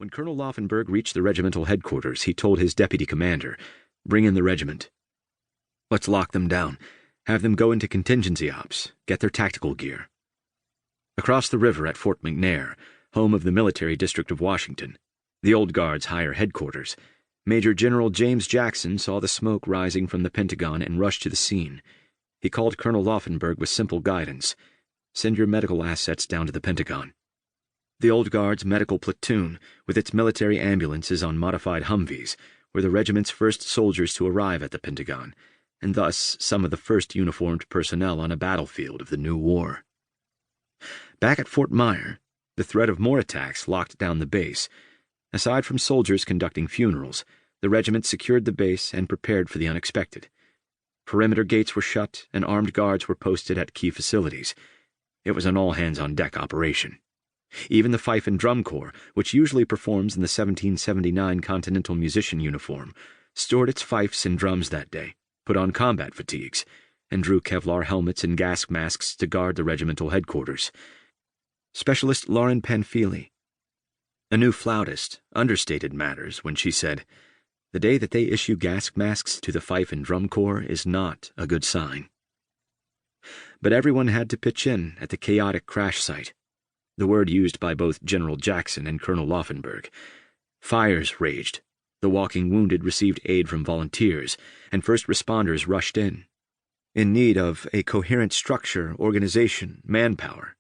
When Colonel Laufenberg reached the regimental headquarters, he told his deputy commander, "Bring in the regiment. Let's lock them down, have them go into contingency ops, get their tactical gear." Across the river at Fort McNair, home of the military district of Washington, the Old Guard's higher headquarters, Major General James Jackson saw the smoke rising from the Pentagon and rushed to the scene. He called Colonel Laufenberg with simple guidance: "Send your medical assets down to the Pentagon." The Old Guard's medical platoon, with its military ambulances on modified Humvees, were the regiment's first soldiers to arrive at the Pentagon, and thus some of the first uniformed personnel on a battlefield of the new war. Back at Fort Myer, the threat of more attacks locked down the base. Aside from soldiers conducting funerals, the regiment secured the base and prepared for the unexpected. Perimeter gates were shut and armed guards were posted at key facilities. It was an all-hands-on-deck operation. Even the Fife and Drum Corps, which usually performs in the 1779 Continental Musician uniform, stored its fifes and drums that day, put on combat fatigues, and drew Kevlar helmets and gas masks to guard the regimental headquarters. Specialist Lauren Panfili, a new flautist, understated matters when she said, "The day that they issue gas masks to the Fife and Drum Corps is not a good sign." But everyone had to pitch in at the chaotic crash site, the word used by both General Jackson and Colonel Laufenberg. Fires raged, the walking wounded received aid from volunteers, and first responders rushed in need of a coherent structure, organization, manpower.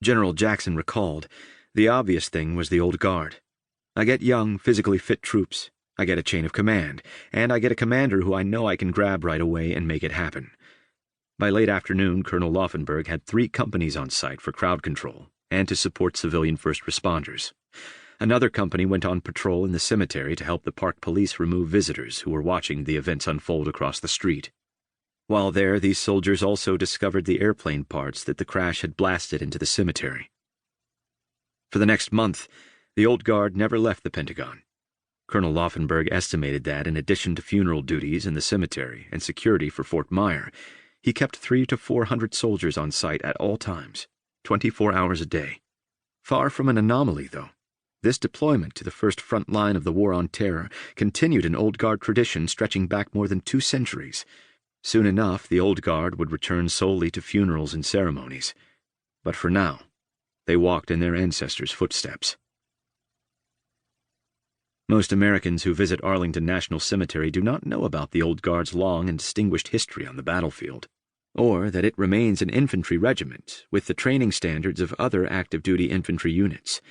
General Jackson recalled, "The obvious thing was the Old Guard. I get young, physically fit troops, I get a chain of command, and I get a commander who I know I can grab right away and make it happen." By late afternoon, Colonel Laufenberg had 3 companies on site for crowd control and to support civilian first responders. Another company went on patrol in the cemetery to help the park police remove visitors who were watching the events unfold across the street. While there, these soldiers also discovered the airplane parts that the crash had blasted into the cemetery. For the next month, the Old Guard never left the Pentagon. Colonel Laufenberg estimated that, in addition to funeral duties in the cemetery and security for Fort Myer, he kept 300 to 400 soldiers on site at all times, 24 hours a day. Far from an anomaly, though. This deployment to the first front line of the War on Terror continued an Old Guard tradition stretching back more than 2 centuries. Soon enough, the Old Guard would return solely to funerals and ceremonies. But for now, they walked in their ancestors' footsteps. Most Americans who visit Arlington National Cemetery do not know about the Old Guard's long and distinguished history on the battlefield, or that it remains an infantry regiment with the training standards of other active-duty infantry units.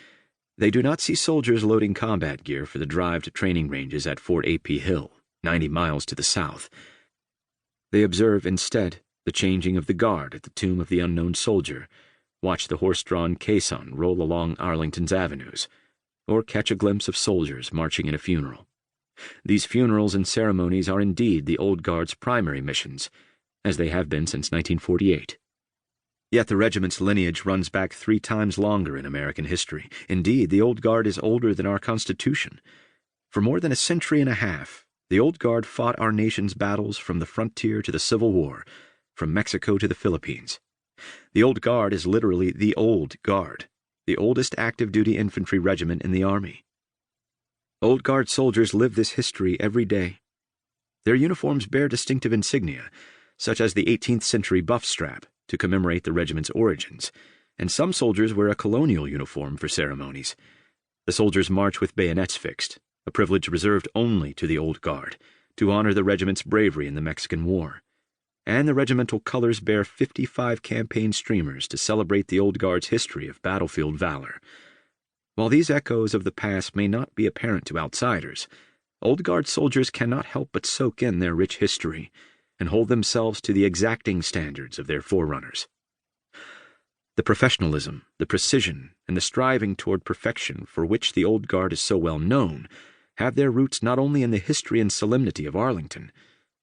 They do not see soldiers loading combat gear for the drive to training ranges at Fort A.P. Hill, 90 miles to the south. They observe, instead, the changing of the guard at the Tomb of the Unknown Soldier, watch the horse-drawn caisson roll along Arlington's avenues, or catch a glimpse of soldiers marching in a funeral. These funerals and ceremonies are indeed the Old Guard's primary missions, as they have been since 1948. Yet the regiment's lineage runs back 3 times longer in American history. Indeed, the Old Guard is older than our Constitution. For more than a century and a half, the Old Guard fought our nation's battles from the frontier to the Civil War, from Mexico to the Philippines. The Old Guard is literally the Old Guard, the oldest active-duty infantry regiment in the Army. Old Guard soldiers live this history every day. Their uniforms bear distinctive insignia, such as the 18th-century buff strap to commemorate the regiment's origins, and some soldiers wear a colonial uniform for ceremonies. The soldiers march with bayonets fixed, a privilege reserved only to the Old Guard, to honor the regiment's bravery in the Mexican War. And the regimental colors bear 55 campaign streamers to celebrate the Old Guard's history of battlefield valor. While these echoes of the past may not be apparent to outsiders, Old Guard soldiers cannot help but soak in their rich history and hold themselves to the exacting standards of their forerunners. The professionalism, the precision, and the striving toward perfection for which the Old Guard is so well known have their roots not only in the history and solemnity of Arlington,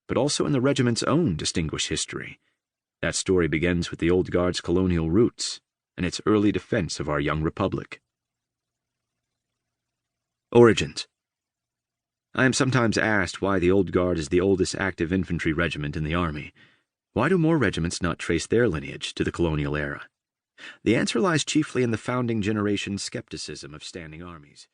but also in the regiment's own distinguished history. That story begins with the Old Guard's colonial roots and its early defense of our young republic. Origins. I am sometimes asked why the Old Guard is the oldest active infantry regiment in the Army. Why do more regiments not trace their lineage to the colonial era? The answer lies chiefly in the founding generation's skepticism of standing armies.